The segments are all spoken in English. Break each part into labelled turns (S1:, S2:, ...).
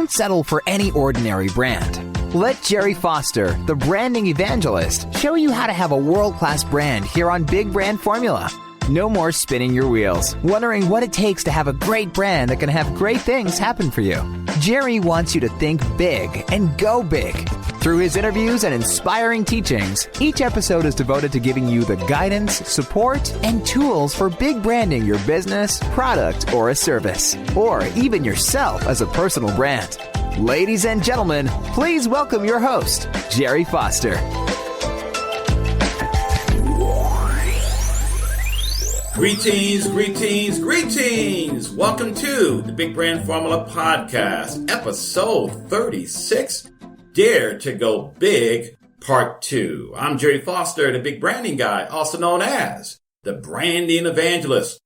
S1: Don't settle for any ordinary brand. Let Gerry Foster, the branding evangelist, show you how to have a world-class brand here on Big Brand Formula. No more spinning your wheels, wondering what it takes to have a great brand that can have great things happen for you. Gerry wants you to think big and go big. Through his interviews and inspiring teachings, each episode is devoted to giving you the guidance, support, and tools for big branding your business, product, or a service, or even yourself as a personal brand. Ladies and gentlemen, please welcome your host, Gerry Foster.
S2: Greetings, greetings, greetings! Welcome to the Big Brand Formula Podcast, episode 36, Dare to Go Big, Part 2. I'm Gerry Foster, the Big Branding Guy, also known as the Branding Evangelist.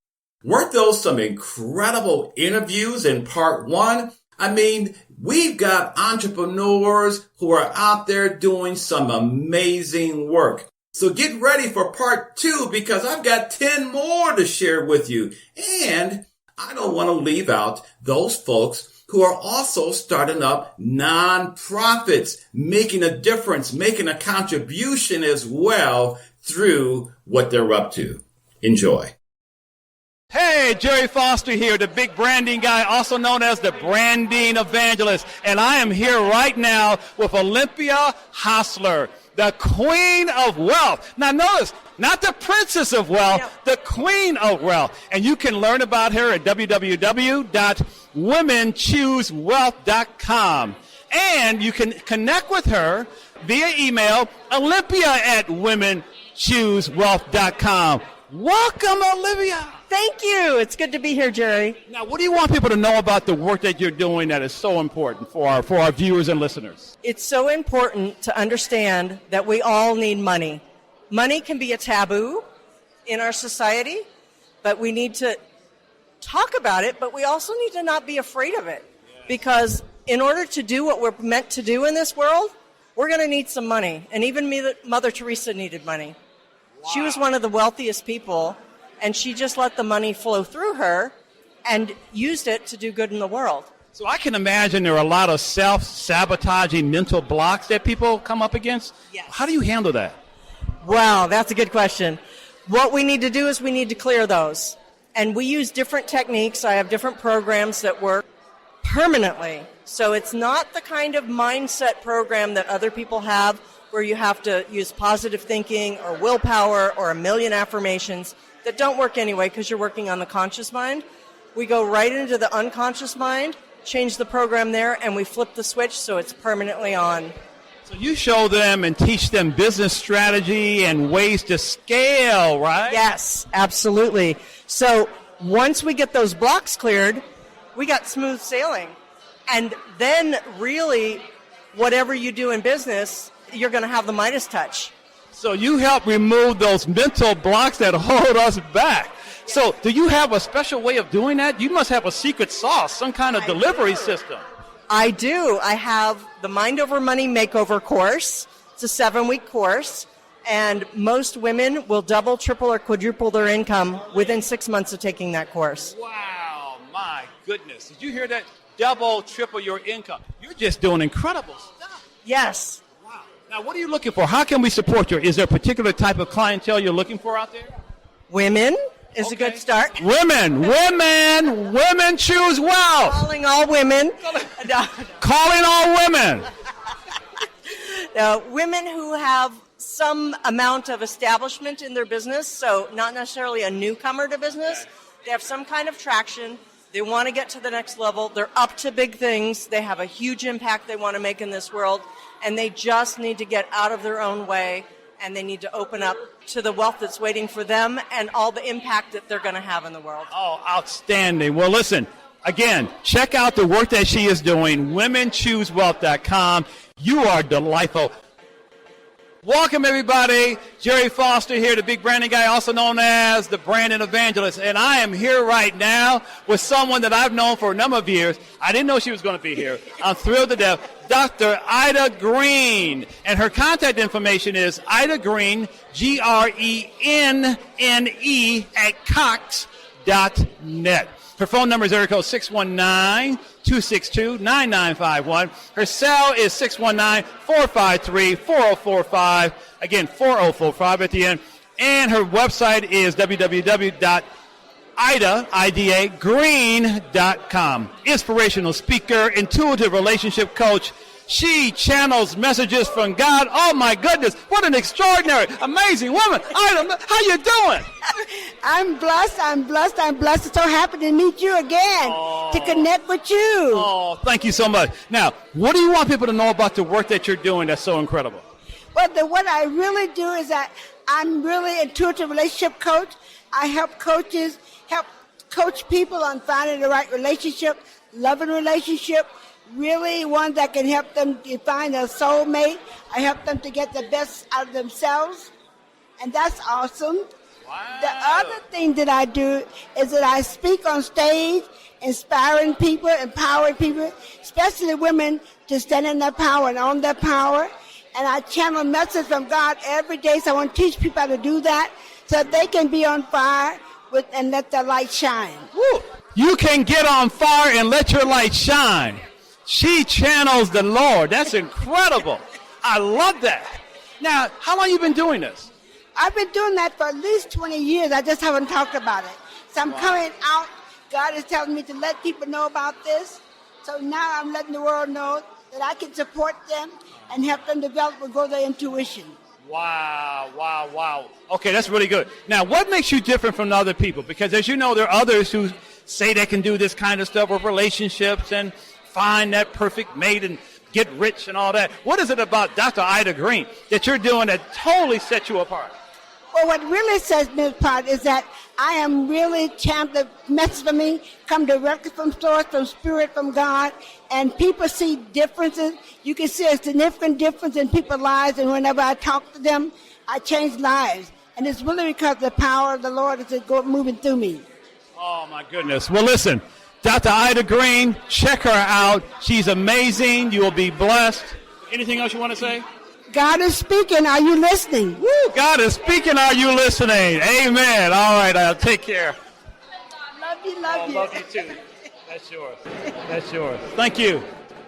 S2: Weren't those some incredible interviews in Part 1? I mean, we've got entrepreneurs who are out there doing some amazing work. So get ready for Part 2 because I've got 10 more to share with you. And I don't want to leave out those folks who are also starting up nonprofits, making a difference, making a contribution as well through what they're up to. Enjoy.
S3: Hey, Gerry Foster here, the Big Branding Guy, also known as the Branding Evangelist. And I am here right now with Olympia Hostler, the Queen of Wealth. Now notice, not the Princess of Wealth, the Queen of Wealth. And you can learn about her at www.womenchoosewealth.com. And you can connect with her via email, olympia@womenchoosewealth.com. Welcome, Olivia.
S4: Thank you. It's good to be here, Gerry.
S3: Now, what do you want people to know about the work that you're doing that is so important for our viewers and listeners?
S4: It's so important to understand that we all need money. Money can be a taboo in our society, but we need to talk about it, but we also need to not be afraid of it. Because in order to do what we're meant to do in this world, we're going to need some money. And even Mother Teresa needed money. Wow. She was one of the wealthiest people, and she just let the money flow through her and used it to do good in the world.
S3: So I can imagine there are a lot of self-sabotaging mental blocks that people come up against.
S4: Yes.
S3: How do you handle that?
S4: Wow, that's a good question. What we need to do is we need to clear those. And we use different techniques. I have different programs that work permanently. So it's not the kind of mindset program that other people have where you have to use positive thinking or willpower or a million affirmations that don't work anyway because you're working on the conscious mind. We go right into the unconscious mind, change the program there, and we flip the switch so it's permanently on.
S3: So you show them and teach them business strategy and ways to scale, right?
S4: Yes, absolutely. So once we get those blocks cleared, we got smooth sailing. And then really, whatever you do in business, you're going to have the Midas touch.
S3: So you help remove those mental blocks that hold us back. So do you have a special way of doing that? You must have a secret sauce, some kind of delivery system.
S4: I do. I have the Mind Over Money Makeover course. It's a 7-week course. And most women will double, triple, or quadruple their income within 6 months of taking that course.
S3: Wow, my goodness. Did you hear that? Double, triple your income. You're just doing incredible stuff.
S4: Yes.
S3: Wow. Now, what are you looking for? How can we support you? Is there a particular type of clientele you're looking for out there?
S4: Women is a good start.
S3: Women choose wealth.
S4: Calling all women.
S3: Calling all women.
S4: Women who have some amount of establishment in their business, so not necessarily a newcomer to business. They have some kind of traction. They want to get to the next level. They're up to big things. They have a huge impact they want to make in this world, and they just need to get out of their own way, and they need to open up to the wealth that's waiting for them and all the impact that they're going to have in the world.
S3: Oh, outstanding. Well, listen, again, check out the work that she is doing, womenchoosewealth.com. You are delightful. Welcome, everybody. Gerry Foster here, the Big Branding Guy, also known as the Branding Evangelist. And I am here right now with someone that I've known for a number of years. I didn't know she was going to be here. I'm thrilled to death. Dr. Ida Green. And her contact information is Ida Green, GRENNE @Cox.net. Her phone number is area code 619 262-9951. Her cell is 619-453-4045. Again, 4045 at the end. And her website is www.idagreen.com. Inspirational speaker, intuitive relationship coach. She channels messages from God. Oh, my goodness. What an extraordinary, amazing woman. Ida, how you doing?
S5: I'm blessed. It's so happy to meet you again, to connect with you.
S3: Oh, thank you so much. Now, what do you want people to know about the work that you're doing that's so incredible?
S5: Well, what I really do is that I'm really intuitive relationship coach. I help coach people on finding the right relationship, loving relationship, really one that can help them define their soulmate. I help them to get the best out of themselves, and that's awesome. Wow. The other thing that I do is that I speak on stage, inspiring people, empowering people, especially women, to stand in their power and own their power. And I channel messages from God every day, so I want to teach people how to do that so they can be on fire and let their light shine.
S3: Woo. You can get on fire and let your light shine. She channels the Lord. That's incredible. I love that. Now, how long have you been doing this?
S5: I've been doing that for at least 20 years. I just haven't talked about it. So I'm coming out. God is telling me to let people know about this. So now I'm letting the world know that I can support them and help them develop and grow their intuition.
S3: Wow. Okay, that's really good. Now, what makes you different from the other people? Because as you know, there are others who say they can do this kind of stuff with relationships and find that perfect mate and get rich and all that. What is it about Dr. Ida Green that you're doing that totally sets you apart?
S5: Well, what really sets me apart is that I am really the message for me come directly from source, from spirit, from God, and people see differences. You can see a significant difference in people's lives, and whenever I talk to them, I change lives. And it's really because the power of the Lord is moving through me.
S3: Oh, my goodness. Well, listen, Dr. Ida Green, check her out. She's amazing. You will be blessed. Anything else you want to say?
S5: God is speaking. Are you listening?
S3: Woo, God is speaking. Are you listening? Amen. All right, I'll take care.
S5: Love you.
S3: Love you too. That's yours. Thank you.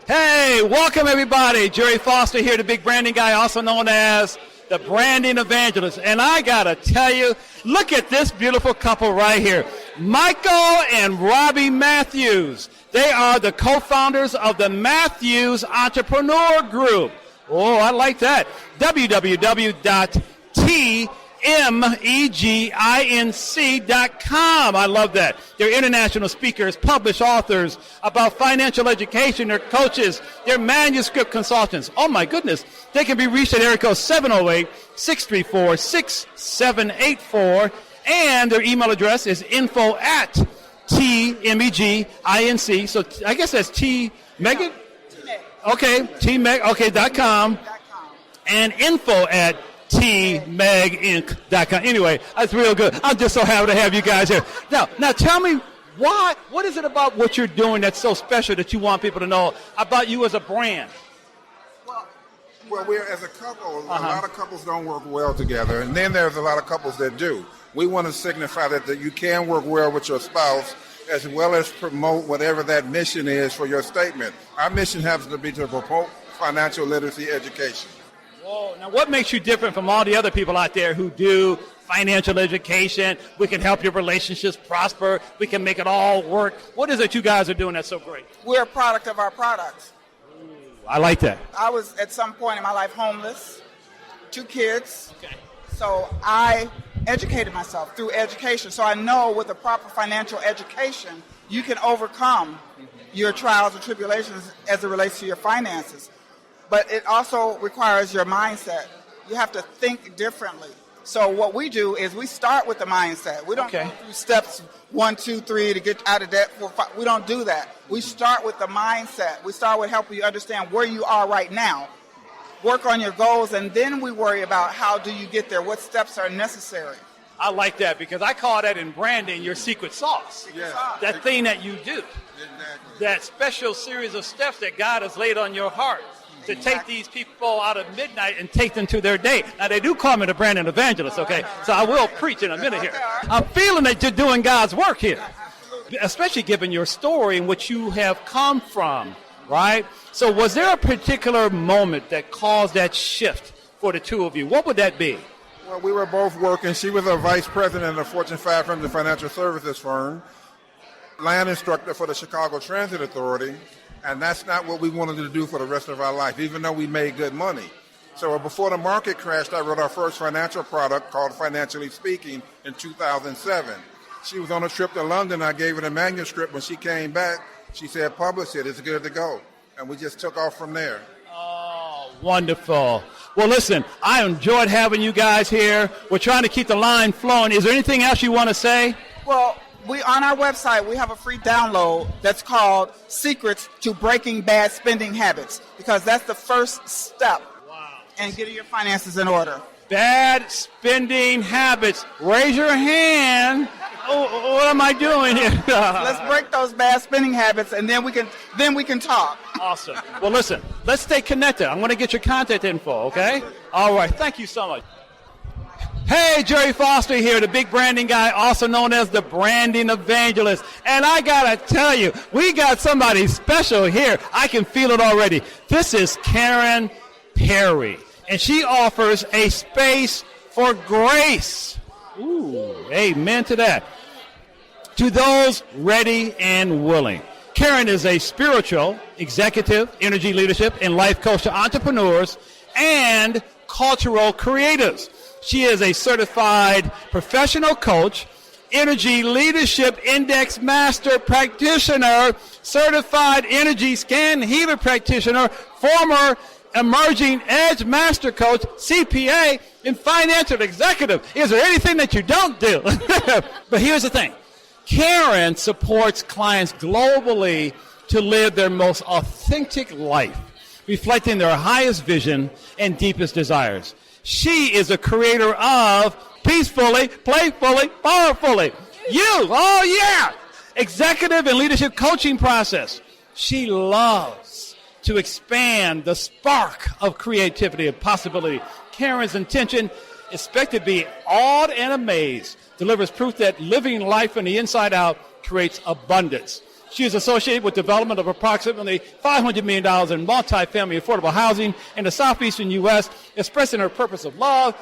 S3: Hey, welcome everybody. Gerry Foster here, the big branding guy, also known as the branding evangelist. And I got to tell you, look at this beautiful couple right here. Michael and Robbie Matthews. They are the co-founders of the Matthews Entrepreneur Group. Oh, I like that. www.tmeginc.com. I love that. They're international speakers, published authors about financial education. They're coaches. They're manuscript consultants. Oh, my goodness. They can be reached at area code 708-634-6784. And their email address is info@tmeginc. So I guess that's T-Megan? Okay, tmeg.com and info@tmeginc.com. Anyway, that's real good. I'm just so happy to have you guys here. Now tell me, what is it about what you're doing that's so special that you want people to know about you as a brand?
S6: Well, we're as a couple, a lot of couples don't work well together, and then there's a lot of couples that do. We want to signify that you can work well with your spouse, as well as promote whatever that mission is for your statement. Our mission happens to be to promote financial literacy education.
S3: Whoa, now what makes you different from all the other people out there who do financial education? We can help your relationships prosper. We can make it all work. What is it you guys are doing that's so great?
S7: We're a product of our products.
S3: I like that.
S7: I was at some point in my life homeless, 2 kids.
S3: Okay.
S7: So I educated myself through education. So I know with a proper financial education, you can overcome your trials and tribulations as it relates to your finances. But it also requires your mindset. You have to think differently. So what we do is we start with the mindset. We don't go through steps 1, 2, 3 to get out of debt. 4, 5. We don't do that. We start with the mindset. We start with helping you understand where you are right now. Work on your goals, and then we worry about how do you get there, what steps are necessary.
S3: I like that because I call that in branding your secret sauce.
S6: Yeah.
S3: That thing that you do.
S6: Exactly.
S3: That special series of steps that God has laid on your heart to take these people out of midnight and take them to their day. Now, they do call me the branding evangelist, okay? So I will preach in a minute here. I'm feeling that you're doing God's work here. especially given your story and what you have come from, right? So was there a particular moment that caused that shift for the two of you? What would that be?
S6: Well, we were both working. She was a vice president of a Fortune 500 financial services firm, land instructor for the Chicago Transit Authority, and that's not what we wanted to do for the rest of our life, even though we made good money. So before the market crashed, I wrote our first financial product called Financially Speaking in 2007. She was on a trip to London. I gave her the manuscript. When she came back, she said, publish it. It's good to go. And we just took off from there.
S3: Oh, wonderful. Well, listen, I enjoyed having you guys here. We're trying to keep the line flowing. Is there anything else you want to say?
S7: Well, on our website, we have a free download that's called Secrets to Breaking Bad Spending Habits, because that's the first step in getting your finances in order.
S3: Bad spending habits. Raise your hand. Oh, what am I doing here?
S7: Let's break those bad spending habits, and then we can talk.
S3: Awesome. Well, listen, let's stay connected. I'm going to get your contact info, okay? All right. Thank you so much. Hey, Gerry Foster here, the big branding guy, also known as the branding evangelist. And I got to tell you, we got somebody special here. I can feel it already. This is Karen Perry, and she offers a space for grace. Ooh, amen to that. To those ready and willing. Karen is a spiritual, executive, energy leadership, and life coach to entrepreneurs and cultural creatives. She is a certified professional coach, energy leadership index master practitioner, certified energy scan healer practitioner, former emerging edge master coach, CPA, and financial executive. Is there anything that you don't do? But here's the thing. Karen supports clients globally to live their most authentic life, reflecting their highest vision and deepest desires. She is a creator of Peacefully, Playfully, Powerfully. Executive and leadership coaching process. She loves to expand the spark of creativity and possibility. Karen's intention is expected to be awed and amazed, delivers proof that living life from the inside out creates abundance. She is associated with development of approximately $500 million in multifamily affordable housing in the southeastern U.S., expressing her purpose of love.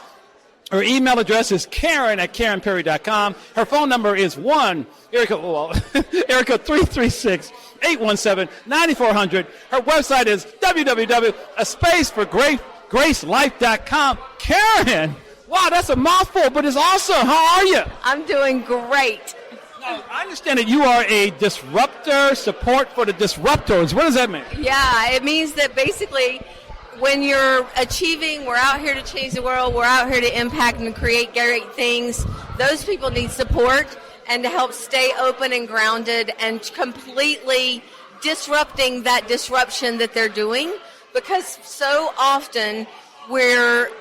S3: Her email address is Karen@KarenPerry.com. Her phone number is Erica 336-817-9400. Her website is www.aspaceforgracelife.com. Karen, wow, that's a mouthful, but it's awesome. How are you?
S8: I'm doing great.
S3: Now, I understand that you are a disruptor, support for the disruptors. What does that mean?
S8: Yeah, it means that basically when you're achieving, we're out here to change the world, we're out here to impact and create great things, those people need support and to help stay open and grounded and completely disrupting that disruption that they're doing, because so often we're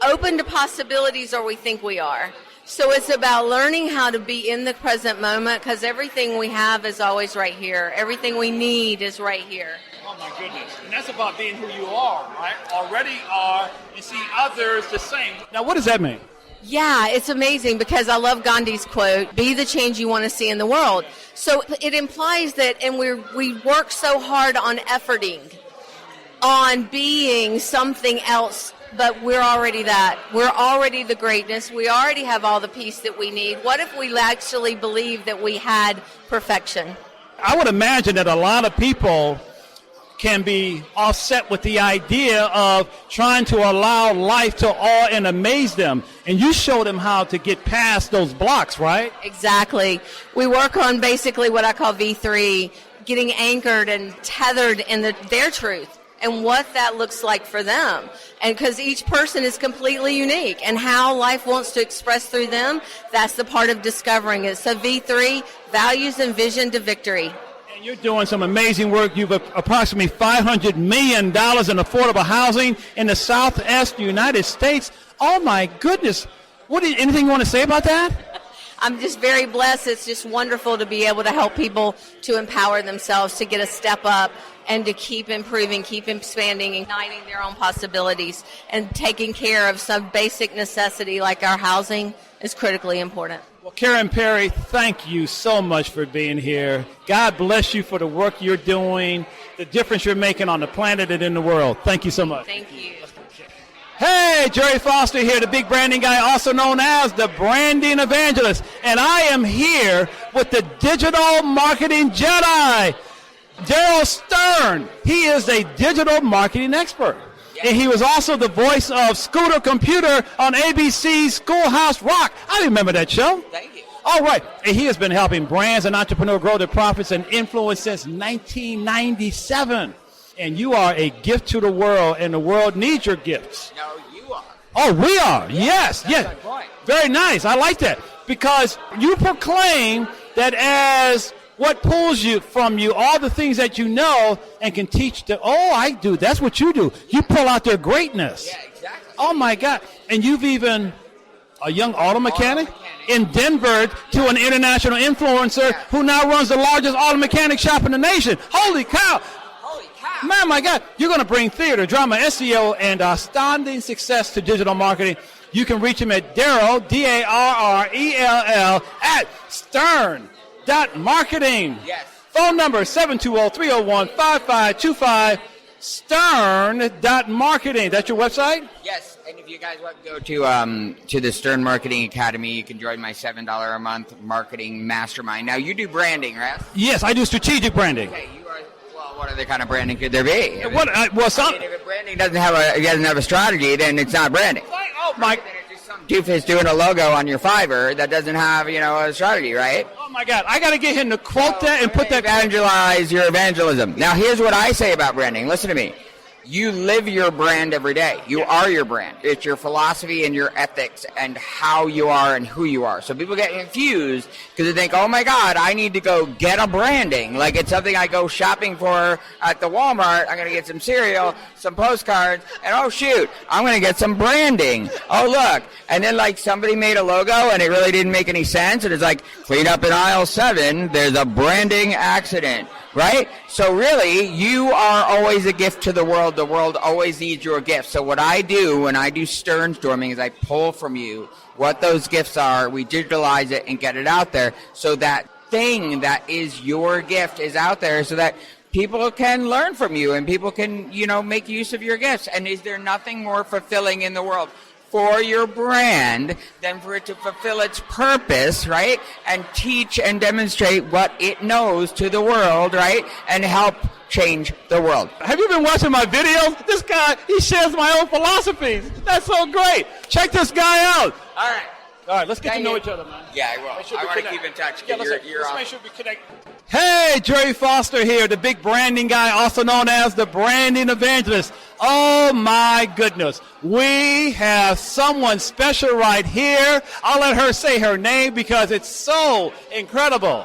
S8: open to possibilities, or we think we are. So it's about learning how to be in the present moment, because everything we have is always right here. Everything we need is right here.
S3: Oh, my goodness. And that's about being who you are, right? Already are, and see others the same. Now, what does that mean?
S8: Yeah, it's amazing, because I love Gandhi's quote, be the change you want to see in the world. So it implies that, and we work so hard on efforting, on being something else, but we're already that. We're already the greatness. We already have all the peace that we need. What if we actually believed that we had perfection?
S3: I would imagine that a lot of people can be offset with the idea of trying to allow life to awe and amaze them. And you show them how to get past those blocks, right?
S8: Exactly. We work on basically what I call V3, getting anchored and tethered in their truth and what that looks like for them. And because each person is completely unique, and how life wants to express through them, that's the part of discovering it. So V3, values and vision to victory.
S3: And you're doing some amazing work. You've approximately $500 million in affordable housing in the Southeast United States. Oh, my goodness. Anything you want to say about that?
S8: I'm just very blessed. It's just wonderful to be able to help people to empower themselves, to get a step up, and to keep improving, keep expanding, igniting their own possibilities, and taking care of some basic necessity like our housing is critically important.
S3: Well, Karen Perry, thank you so much for being here. God bless you for the work you're doing, the difference you're making on the planet and in the world. Thank you so much.
S8: Thank you.
S3: Hey, Gerry Foster here, the big branding guy, also known as the branding evangelist. And I am here with the digital marketing Jedi, Daryl Stern. He is a digital marketing expert. And he was also the voice of Scooter Computer on ABC's Schoolhouse Rock. I remember that show.
S9: Thank you.
S3: All right. And he has been helping brands and entrepreneurs grow their profits and influence since 1997. And you are a gift to the world, and the world needs your gifts.
S9: No, you are.
S3: Oh, we are. Yes.
S9: That's
S3: Yes.
S9: my point.
S3: Very nice. I like that. Because you proclaim that as what pulls you from you, all the things that you know and can teach I do. That's what you do. You pull out their greatness.
S9: Yeah, exactly.
S3: Oh, my God. And you've even, a young auto mechanic in Denver to an international influencer who now runs the largest auto mechanic shop in the nation. Holy cow.
S9: Holy cow.
S3: Man, my God, you're going to bring theater, drama, SEO, and astounding success to digital marketing. You can reach him at Darrell, Darrell, at Stern.marketing.
S9: Yes.
S3: Phone number 720-301-5525, Stern.marketing. That's your website?
S9: Yes, and if you guys want to go to the Stern Marketing Academy, you can join my $7 a month marketing mastermind. Now, you do branding, right?
S3: Yes, I do strategic branding.
S9: Okay, you are. Well, what other kind of branding could there be? If branding doesn't have a strategy, then it's not branding.
S3: Oh, my.
S9: Some doofus doing a logo on your Fiverr that doesn't have, a strategy, right?
S3: Oh, my God. I got to get him to quote that and put that.
S9: Evangelize your evangelism. Now, here's what I say about branding. Listen to me. You live your brand every day. You are your brand. It's your philosophy and your ethics and how you are and who you are. So people get confused because they think, oh my God, I need to go get a branding. Like it's something I go shopping for at the Walmart. I'm going to get some cereal, some postcards, and oh shoot, I'm going to get some branding. Oh look. And then like somebody made a logo and it really didn't make any sense. And it's like, clean up in aisle 7, there's a branding accident. Right? So really, you are always a gift to the world. The world always needs your gift. So what I do when I do Stern Storming is I pull from you what those gifts are. We digitalize it and get it out there so that thing that is your gift is out there so that people can learn from you and people can, make use of your gifts. And is there nothing more fulfilling in the world for your brand than for it to fulfill its purpose, right? And teach and demonstrate what it knows to the world, right? And help change the world.
S3: Have you been watching my videos? This guy, he shares my own philosophies. That's so great. Check this guy out.
S9: All right,
S3: let's get to know each other, man.
S9: Yeah, I will. I want to keep in touch.
S3: Yeah, let's make sure we connect. Hey, Gerry Foster here, the big branding guy, also known as the branding evangelist. Oh, my goodness. We have someone special right here. I'll let her say her name because it's so incredible.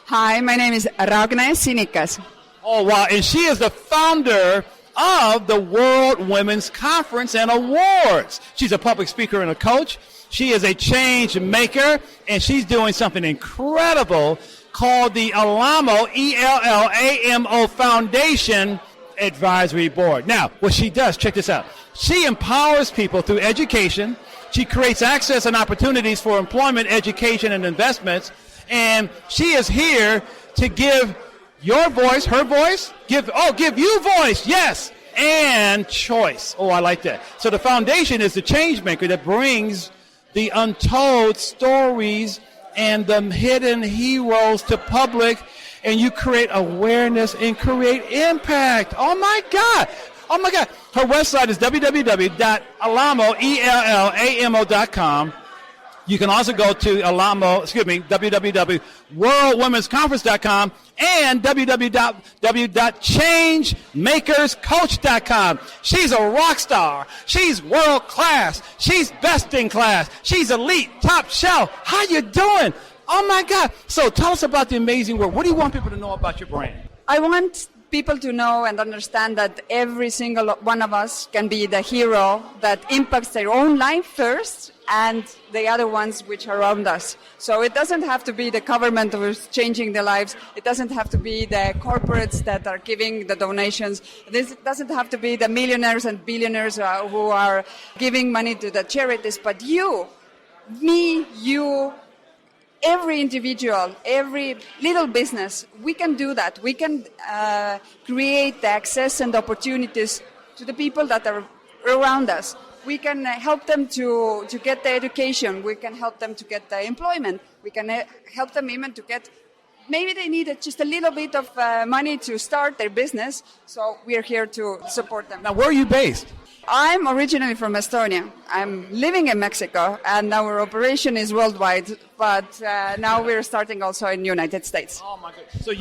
S10: Hi, my name is Ragnar Sinikas.
S3: Oh, wow. And she is the founder of the World Women's Conference and Awards. She's a public speaker and a coach. She is a change maker, and she's doing something incredible called the Elamo, ELLAMO Foundation Advisory Board. Now, what she does, check this out. She empowers people through education. She creates access and opportunities for employment, education, and investments. And she is here to give your voice, her voice, give you voice, yes, and choice. Oh, I like that. So the foundation is the change maker that brings the untold stories and the hidden heroes to public, and you create awareness and create impact. Oh my God. Her website is www.elamo.com. You can also go to www.worldwomensconference.com and www.changemakerscoach.com. She's a rock star. She's world class. She's best in class. She's elite, top shelf. How you doing? Oh my God. So tell us about the amazing work. What do you want people to know about your brand?
S10: I want people to know and understand that every single one of us can be the hero that impacts their own life first and the other ones which are around us. So it doesn't have to be the government who's changing their lives. It doesn't have to be the corporates that are giving the donations. This doesn't have to be the millionaires and billionaires who are giving money to the charities. But you, me, you, every individual, every little business, we can do that. We can create the access and opportunities to the people that are around us. We can help them to get the education. We can help them to get the employment. We can help them even to get, maybe they need just a little bit of money to start their business. So we're here to support them.
S3: Now, where are you based?
S10: I'm originally from Estonia. I'm living in Mexico, and our operation is worldwide. But now we're starting also in the United States.
S3: Oh my goodness! So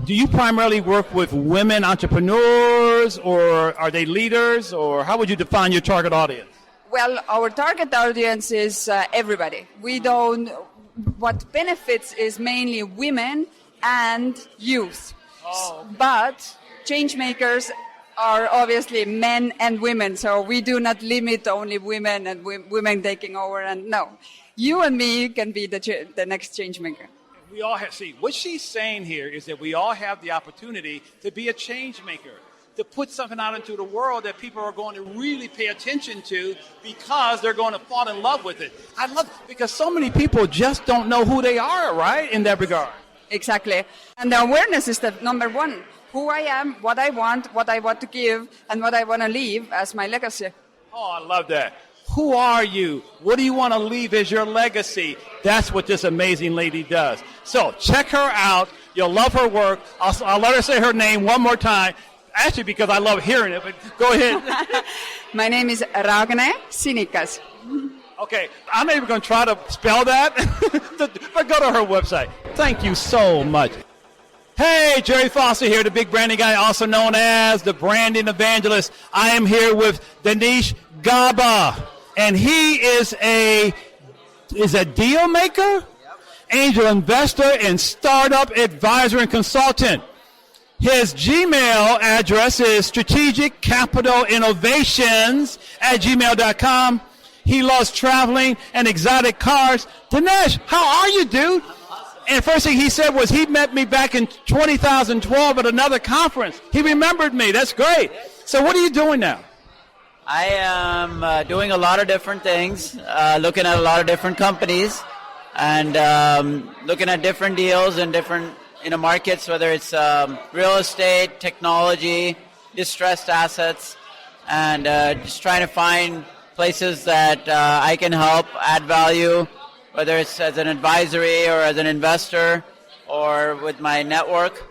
S3: do you primarily work with women entrepreneurs, or are they leaders, or how would you define your target audience?
S10: Well, our target audience is everybody. What benefits is mainly women and youth.
S3: Oh, okay.
S10: But change makers are obviously men and women, so we do not limit only women and women taking over. And no, you and me can be the next change maker.
S3: We all have, see, what she's saying here is that we all have the opportunity to be a change maker, to put something out into the world that people are going to really pay attention to because they're going to fall in love with it. I love it because so many people just don't know who they are, right, in that regard.
S10: Exactly. And the awareness is the number one. Who I am, what I want to give, and what I want to leave as my legacy.
S3: Oh, I love that. Who are you? What do you want to leave as your legacy? That's what this amazing lady does. So check her out. You'll love her work. I'll let her say her name one more time. Actually, because I love hearing it, but go ahead.
S10: My name is Ragne Sinikas.
S3: Okay, I'm not even going to try to spell that, but go to her website. Thank you so much. Hey, Gerry Foster here, the big branding guy, also known as the branding evangelist. I am here with Dinesh Gaba, and he is a deal maker, angel investor, and startup advisor and consultant. His Gmail address is strategiccapitalinnovations@gmail.com. He loves traveling and exotic cars. Dinesh, how are you, dude? And first thing he said was he met me back in 2012 at another conference. He remembered me. That's great. So what are you doing now?
S11: I am doing a lot of different things, looking at a lot of different companies, and looking at different deals in different markets, whether it's real estate, technology, distressed assets, and just trying to find places that I can help add value, whether it's as an advisory or as an investor or with my network.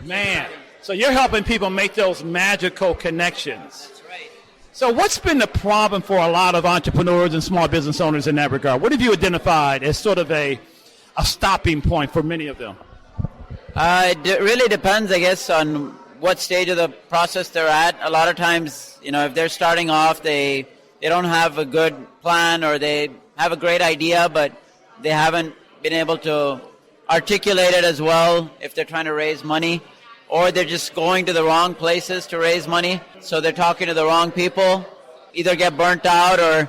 S3: Man, so you're helping people make those magical connections.
S11: That's right.
S3: So what's been the problem for a lot of entrepreneurs and small business owners in that regard? What have you identified as sort of a stopping point for many of them?
S11: It really depends, I guess, on what stage of the process they're at. A lot of times, if they're starting off, they don't have a good plan, or they have a great idea, but they haven't been able to articulate it as well if they're trying to raise money, or they're just going to the wrong places to raise money, so they're talking to the wrong people, either get burnt out or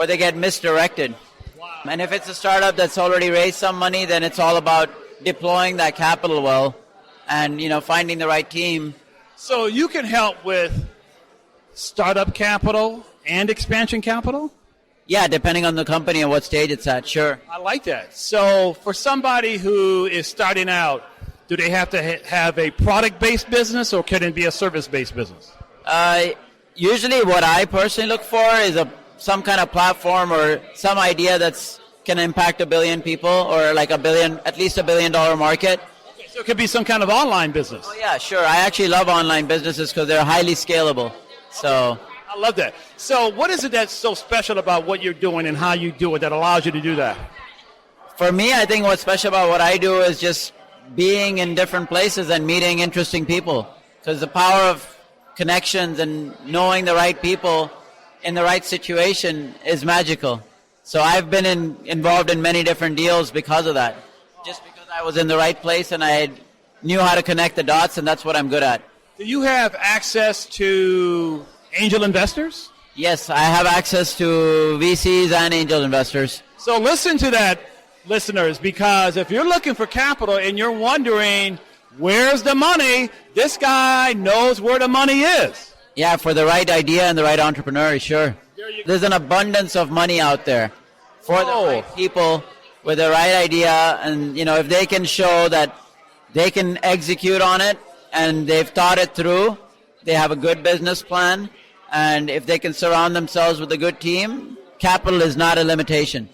S11: they get misdirected. Wow. And if it's a startup that's already raised some money, then it's all about deploying that capital well and finding the right team.
S3: So you can help with startup capital and expansion capital?
S11: Yeah, depending on the company and what stage it's at, sure.
S3: I like that. So for somebody who is starting out, do they have to have a product-based business, or can it be a service-based business?
S11: Usually what I personally look for is some kind of platform or some idea that's can impact 1 billion people, or like at least $1 billion market.
S3: Okay, so it could be some kind of online business.
S11: Oh yeah, sure. I actually love online businesses because they're highly scalable. So
S3: I love that. So what is it that's so special about what you're doing and how you do it that allows you to do that?
S11: For me, I think what's special about what I do is just being in different places and meeting interesting people. Because the power of connections and knowing the right people in the right situation is magical. So I've been involved in many different deals because of that. Just because I was in the right place and I knew how to connect the dots, and that's what I'm good at.
S3: Do you have access to angel investors?
S11: Yes, I have access to VCs and angel investors.
S3: So listen to that, listeners, because if you're looking for capital and you're wondering, where's the money? This guy knows where the money is.
S11: Yeah, for the right idea and the right entrepreneur, sure. There's an abundance of money out there for the right people, with the right idea, and if they can show that they can execute on it and they've thought it through, they have a good business plan, and if they can surround themselves with a good team, capital is not a limitation.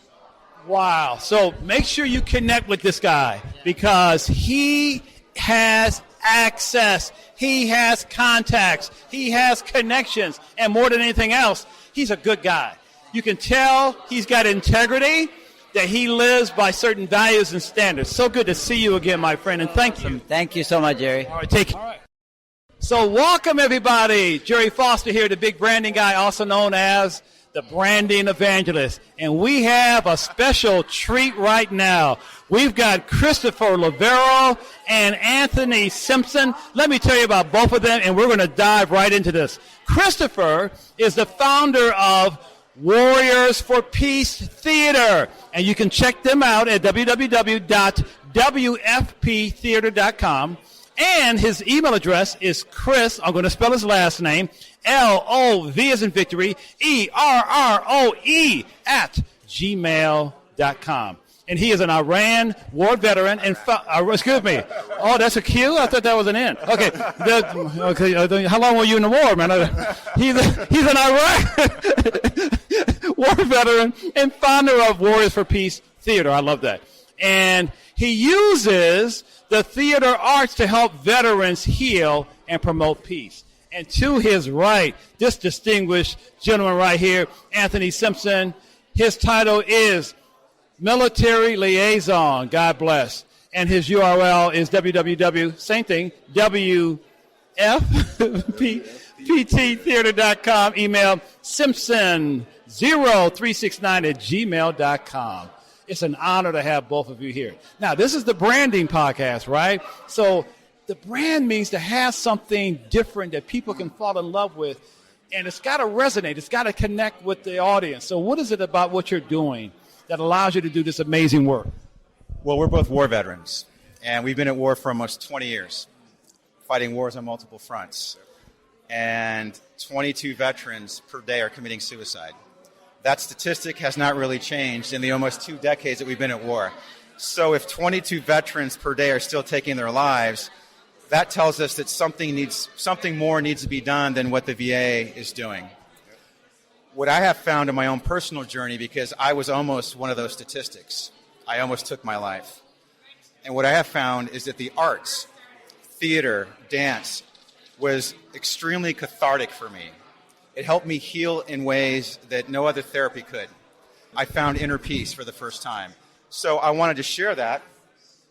S3: Wow. So make sure you connect with this guy because he has access. He has contacts. He has connections. And more than anything else, he's a good guy. You can tell he's got integrity, that he lives by certain values and standards. So good to see you again, my friend, and thank you.
S11: Thank you so much, Jerry.
S3: All right, take care. All right. So welcome, everybody. Gerry Foster here, the big branding guy, also known as the branding evangelist. And we have a special treat right now. We've got Christopher Lavero and Anthony Simpson. Let me tell you about both of them, and we're going to dive right into this. Christopher is the founder of Warriors for Peace Theater, and you can check them out at www.wfptheater.com. And his email address is Chris, I'm going to spell his last name, L-O-V as in victory, E-R-R-O-E @gmail.com. And he is an Iran war veteran and, excuse me. Oh, that's a Q? I thought that was an N. Okay. How long were you in the war, man? He's an Iraq war veteran and founder of Warriors for Peace Theater. I love that. And he uses the theater arts to help veterans heal and promote peace. And to his right, this distinguished gentleman right here, Anthony Simpson, his title is Military Liaison. God bless. And his URL is same thing, WFPTtheater.com. Email Simpson0369 @gmail.com. It's an honor to have both of you here. Now, this is the branding podcast, right? So the brand means to have something different that people can fall in love with, and it's got to resonate. It's got to connect with the audience. So what is it about what you're doing that allows you to do this amazing work?
S12: Well, we're both war veterans, and we've been at war for almost 20 years, fighting wars on multiple fronts. And 22 veterans per day are committing suicide. That statistic has not really changed in the almost 2 decades that we've been at war. So if 22 veterans per day are still taking their lives, that tells us that something more needs to be done than what the VA is doing. What I have found in my own personal journey, because I was almost one of those statistics, I almost took my life. And what I have found is that the arts, theater, dance, was extremely cathartic for me. It helped me heal in ways that no other therapy could. I found inner peace for the first time. So I wanted to share that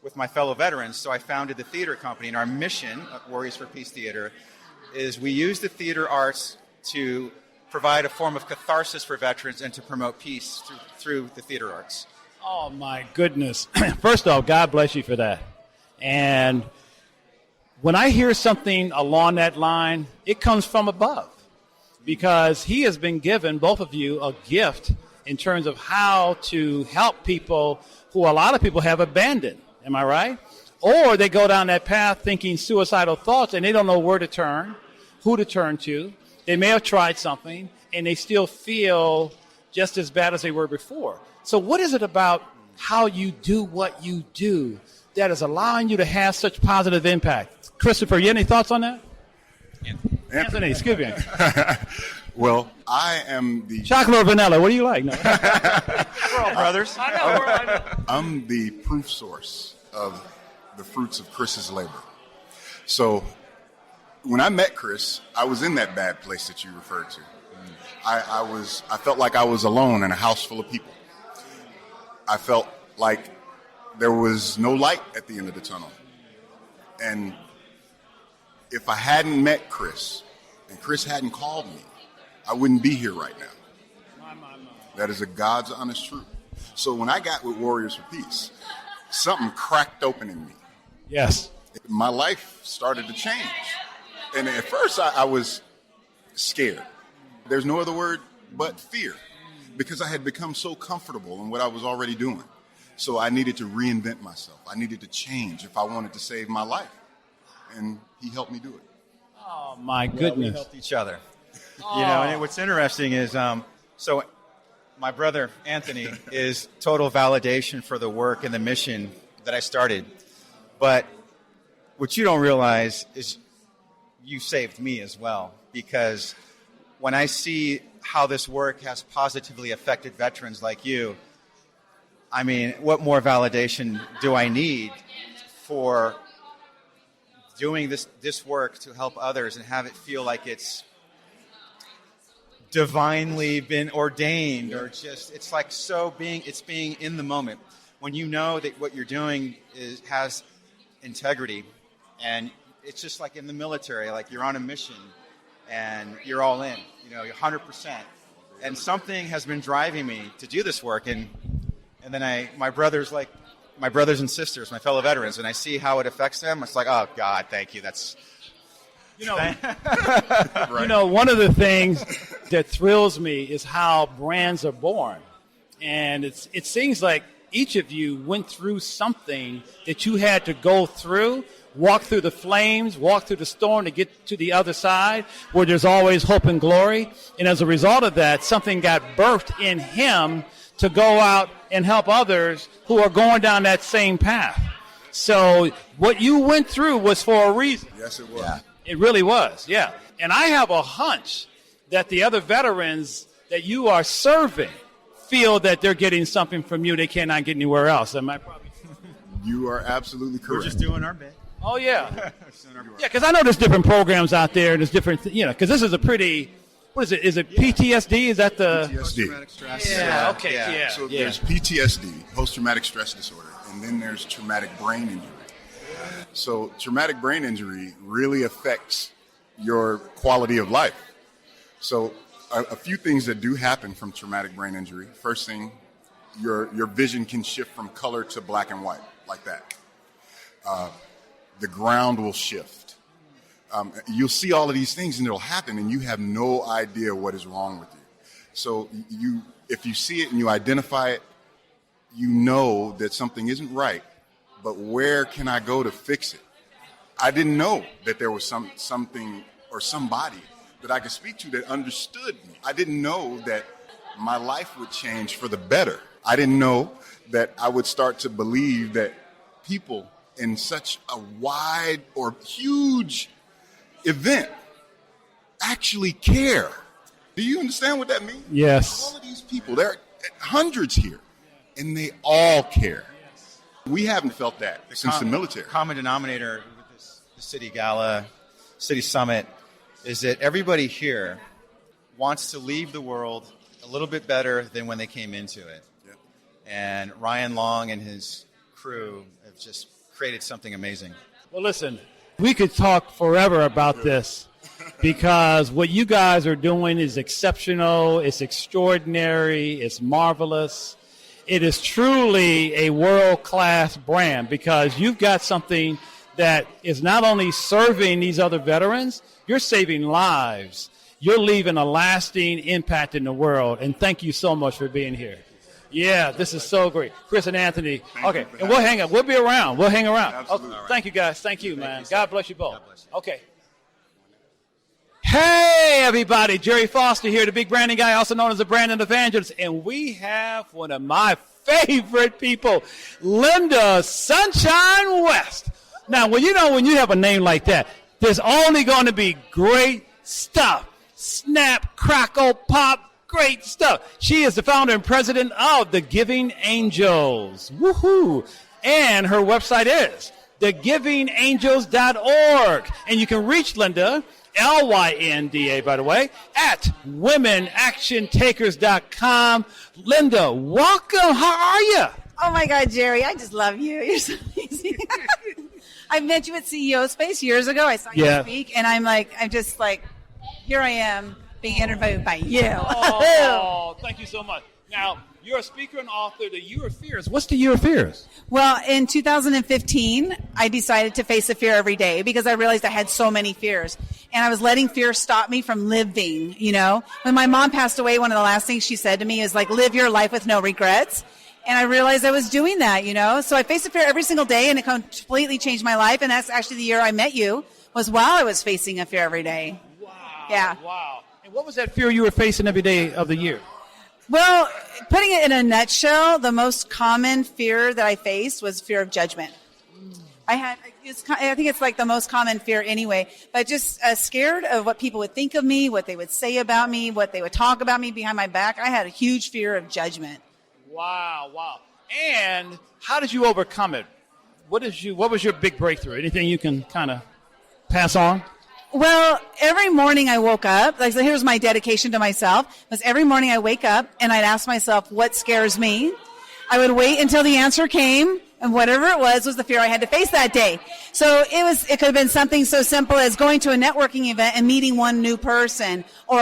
S12: with my fellow veterans, so I founded the theater company. And our mission at Warriors for Peace Theater is we use the theater arts to provide a form of catharsis for veterans and to promote peace through the theater arts.
S3: Oh, my goodness. First off, God bless you for that. And when I hear something along that line, it comes from above. Because he has been given, both of you, a gift in terms of how to help people who a lot of people have abandoned. Am I right? Or they go down that path thinking suicidal thoughts and they don't know where to turn, who to turn to. They may have tried something and they still feel just as bad as they were before. So what is it about how you do what you do that is allowing you to have such positive impact? Christopher, you have any thoughts on that? Anthony, excuse me.
S13: Well, I am the...
S3: Chocolate or vanilla, what do you like? No.
S12: We're all brothers.
S3: I know.
S13: I'm the proof source of the fruits of Chris's labor. So when I met Chris, I was in that bad place that you referred to. I felt like I was alone in a house full of people. I felt like there was no light at the end of the tunnel. And if I hadn't met Chris and Chris hadn't called me, I wouldn't be here right now. That is a God's honest truth. So when I got with Warriors for Peace, something cracked open in me.
S3: Yes.
S13: My life started to change. And at first I was scared. There's no other word but fear, because I had become so comfortable in what I was already doing. So I needed to reinvent myself. I needed to change if I wanted to save my life. And he helped me do it.
S3: Oh, my goodness.
S12: We helped each other. And what's interesting is, so my brother, Anthony, is total validation for the work and the mission that I started. But what you don't realize is you saved me as well, because when I see how this work has positively affected veterans like you, I mean, what more validation do I need for doing this work to help others and have it feel like it's divinely been ordained, or just it's like being in the moment when you know that what you're doing has integrity, and it's just like in the military, like you're on a mission and you're all in, you're 100%. And something has been driving me to do this work, and then my brothers and sisters, my fellow veterans, and I see how it affects them. It's like, oh God, thank you. That's
S3: right. One of the things that thrills me is how brands are born, and it seems like each of you went through something that you had to go through, walk through the flames, walk through the storm to get to the other side where there's always hope and glory. And as a result of that, something got birthed in him to go out and help others who are going down that same path. So what you went through was for a reason.
S13: Yes, it was.
S3: Yeah. It really was, yeah. And I have a hunch that the other veterans that you are serving feel that they're getting something from you they cannot get anywhere else. Am I probably?
S13: You are absolutely correct.
S12: We're just doing our bit.
S3: Oh, yeah. Yeah, because I know there's different programs out there, and there's different, because this is a pretty, what is it? Is it PTSD? Is that the?
S13: PTSD.
S12: Post-traumatic stress.
S3: Yeah, okay, yeah.
S13: So there's PTSD, post-traumatic stress disorder, and then there's traumatic brain injury. So traumatic brain injury really affects your quality of life. So a few things that do happen from traumatic brain injury. First thing, your vision can shift from color to black and white, like that. The ground will shift. You'll see all of these things and it'll happen and you have no idea what is wrong with you. So if you see it and you identify it, you know that something isn't right, but where can I go to fix it? I didn't know that there was something or somebody that I could speak to that understood me. I didn't know that my life would change for the better. I didn't know that I would start to believe that people in such a wide or huge event actually care. Do you understand what that means?
S3: Yes.
S13: All of these people, there are hundreds here, and they all care. We haven't felt that since the military.
S12: Common denominator with the City Gala, City Summit, is that everybody here wants to leave the world a little bit better than when they came into it.
S13: Yep.
S12: And Ryan Long and his crew have just created something amazing.
S3: Well, listen, we could talk forever about this because what you guys are doing is exceptional, it's extraordinary, it's marvelous. It is truly a world-class brand because you've got something that is not only serving these other veterans, you're saving lives. You're leaving a lasting impact in the world, and thank you so much for being here. Yeah, this is so great. Chris and Anthony. Okay, and we'll hang up. We'll be around. We'll hang around.
S13: Absolutely.
S3: Okay. Thank you, guys. Thank you, man. God bless you both. Okay. Hey, everybody. Gerry Foster here, the big branding guy, also known as the branding evangelist. And we have one of my favorite people, Linda Sunshine West. Now, when you have a name like that, there's only going to be great stuff. Snap, crackle, pop. Great stuff. She is the founder and president of the Giving Angels. Woohoo! And her website is thegivingangels.org. And you can reach Linda, Lynda, by the way, at womenactiontakers.com. Linda, welcome. How are you?
S14: Oh, my God, Gerry, I just love you. You're so amazing. I met you at CEO Space years ago. I saw you speak, and I'm just like, here I am. Being interviewed by you.
S3: Oh, thank you so much. Now, you're a speaker and author of The Year of Fears. What's The Year of Fears?
S14: Well, in 2015, I decided to face a fear every day because I realized I had so many fears. And I was letting fear stop me from living, When my mom passed away, one of the last things she said to me is live your life with no regrets. And I realized I was doing that, So I faced a fear every single day, and it completely changed my life. And that's actually the year I met you, was while I was facing a fear every day.
S3: Wow.
S14: Yeah.
S3: Wow. What was that fear you were facing every day of the year?
S14: Well, putting it in a nutshell, the most common fear that I faced was fear of judgment. I think it's like the most common fear anyway, but just scared of what people would think of me, what they would say about me, what they would talk about me behind my back. I had a huge fear of judgment.
S3: Wow. And how did you overcome it? What was your big breakthrough? Anything you can kind of pass on?
S14: Well, every morning I woke up, like, so here's my dedication to myself, was every morning I wake up and I'd ask myself, what scares me? I would wait until the answer came, and whatever it was the fear I had to face that day. So it could have been something so simple as going to a networking event and meeting one new person. Or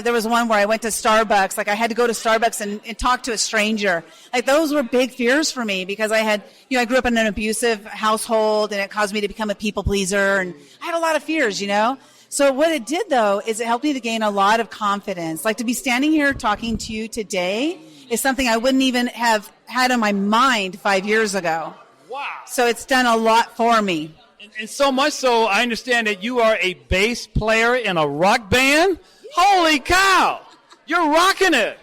S14: there was one where I went to Starbucks, like I had to go to Starbucks and talk to a stranger. Like those were big fears for me because I grew up in an abusive household and it caused me to become a people pleaser, and I had a lot of fears, So what it did though is it helped me to gain a lot of confidence. Like to be standing here talking to you today is something I wouldn't even have had in my mind 5 years ago.
S3: Wow.
S14: So it's done a lot for me.
S3: And so much so, I understand that you are a bass player in a rock band? Holy cow! You're rocking it!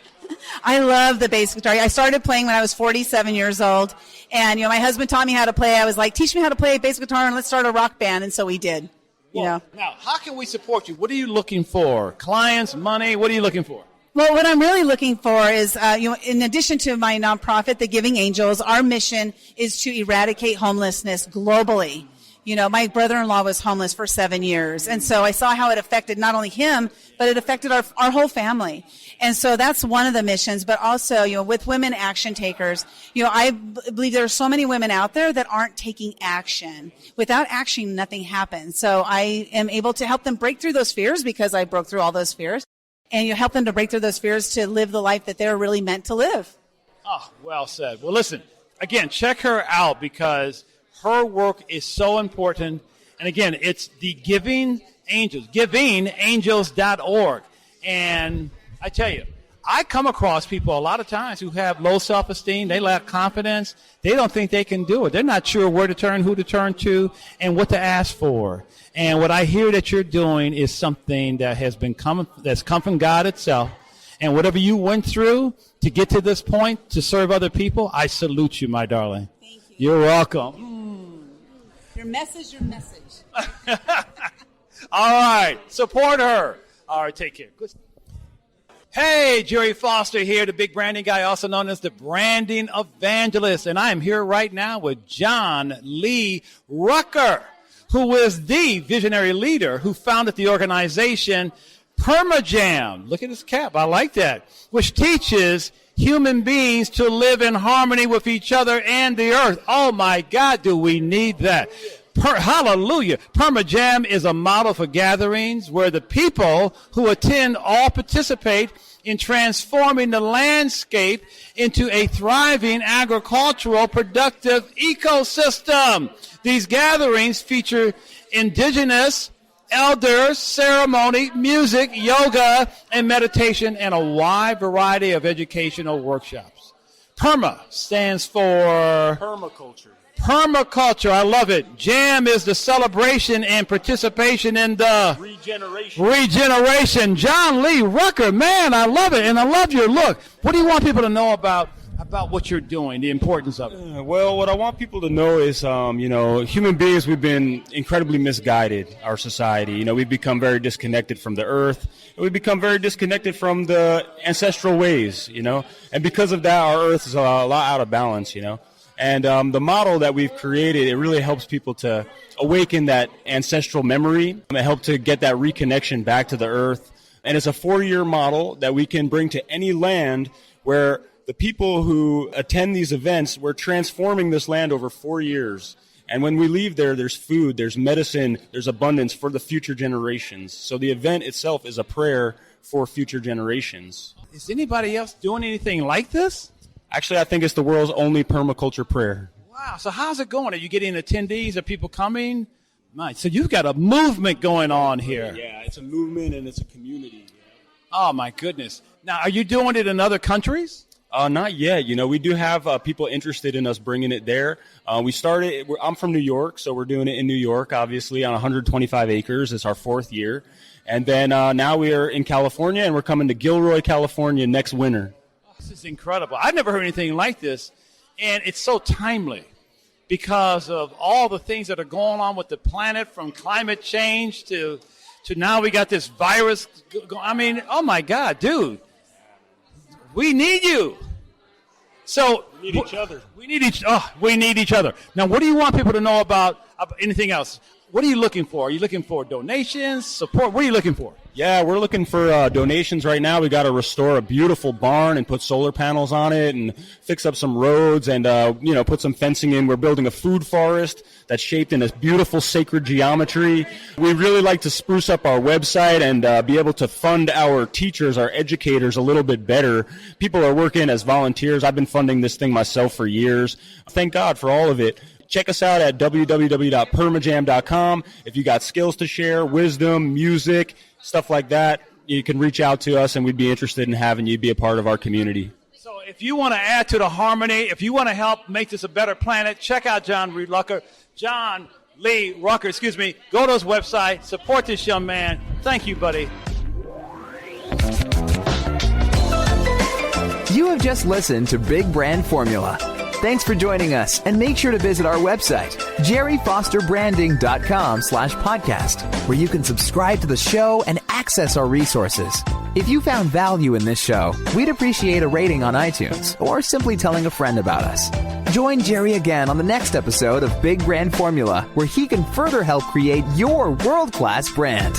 S14: I love the bass guitar. I started playing when I was 47 years old. And, my husband taught me how to play. I was like, teach me how to play bass guitar and let's start a rock band. And so we did,
S3: Now, how can we support you? What are you looking for? Clients, money? What are you looking for?
S14: Well, what I'm really looking for is, in addition to my nonprofit, the Giving Angels, our mission is to eradicate homelessness globally. My brother-in-law was homeless for 7 years. And so I saw how it affected not only him, but it affected our whole family. And so that's one of the missions. But also, with women action takers, I believe there are so many women out there that aren't taking action. Without action, nothing happens. So I am able to help them break through those fears because I broke through all those fears. And you help them to break through those fears to live the life that they're really meant to live.
S3: Oh, well said. Well, listen, again, check her out because her work is so important. And again, it's the Giving Angels, givingangels.org. And I tell you, I come across people a lot of times who have low self-esteem. They lack confidence. They don't think they can do it. They're not sure where to turn, who to turn to, and what to ask for. And what I hear that you're doing is something that that's come from God itself. And whatever you went through to get to this point to serve other people, I salute you, my darling.
S14: Thank you.
S3: You're welcome.
S14: Your message.
S3: All right. Support her. All right. Take care. Good. Hey, Gerry Foster here, the big branding guy, also known as the branding evangelist. And I am here right now with John Lee Rucker, who is the visionary leader who founded the organization PermaJam. Look at his cap. I like that. Which teaches human beings to live in harmony with each other and the earth. Oh, my God, do we need that. Hallelujah. PermaJam is a model for gatherings where the people who attend all participate in transforming the landscape into a thriving agricultural productive ecosystem. These gatherings feature indigenous elders, ceremony, music, yoga, and meditation, and a wide variety of educational workshops. PERMA stands for
S15: permaculture.
S3: Permaculture, I love it. Jam is the celebration and participation in the regeneration. John Lee Rucker, man, I love it, and I love your look. What do you want people to know about what you're doing, the importance of it?
S15: Well, what I want people to know is, human beings, we've been incredibly misguided, our society. We've become very disconnected from the earth, and we've become very disconnected from the ancestral ways, and because of that, our earth is a lot out of balance, And the model that we've created, it really helps people to awaken that ancestral memory and help to get that reconnection back to the earth. And it's a 4-year model that we can bring to any land where the people who attend these events, we're transforming this land over 4 years. And when we leave there, there's food, there's medicine, there's abundance for the future generations. So the event itself is a prayer for future generations.
S3: Is anybody else doing anything like this?
S15: Actually, I think it's the world's only permaculture prayer.
S3: Wow. So how's it going? Are you getting attendees? Are people coming? So you've got a movement going on here.
S15: Yeah, it's a movement and it's a community.
S3: Oh, my goodness. Now, are you doing it in other countries?
S15: Not yet. We do have people interested in us bringing it there. We started, I'm from New York, so we're doing it in New York, obviously, on 125 acres. It's our 4th year. And then now we are in California, and we're coming to Gilroy, California next winter.
S3: This is incredible. I've never heard anything like this, and it's so timely because of all the things that are going on with the planet, from climate change to now we got this virus. I mean, oh my God, dude, we need you. So
S15: we need each other.
S3: We need each other. Now, what do you want people to know about anything else? What are you looking for? Are you looking for donations, support? What are you looking for?
S15: Yeah, we're looking for donations right now. We got to restore a beautiful barn and put solar panels on it and fix up some roads and, put some fencing in. We're building a food forest that's shaped in a beautiful sacred geometry. We really like to spruce up our website and be able to fund our teachers, our educators a little bit better. People are working as volunteers. I've been funding this thing myself for years. Thank God for all of it. Check us out at www.permajam.com. If you got skills to share, wisdom, music, stuff like that, you can reach out to us, and we'd be interested in having you be a part of our community.
S3: So if you want to add to the harmony, if you want to help make this a better planet, check out John Lee Rucker. Go to his website, support this young man. Thank you, buddy.
S1: You have just listened to Big Brand Formula. Thanks for joining us, and make sure to visit our website, GerryFosterBranding.com/podcast, where you can subscribe to the show and access our resources. If you found value in this show, we'd appreciate a rating on iTunes or simply telling a friend about us. Join Gerry again on the next episode of Big Brand Formula, where he can further help create your world-class brand.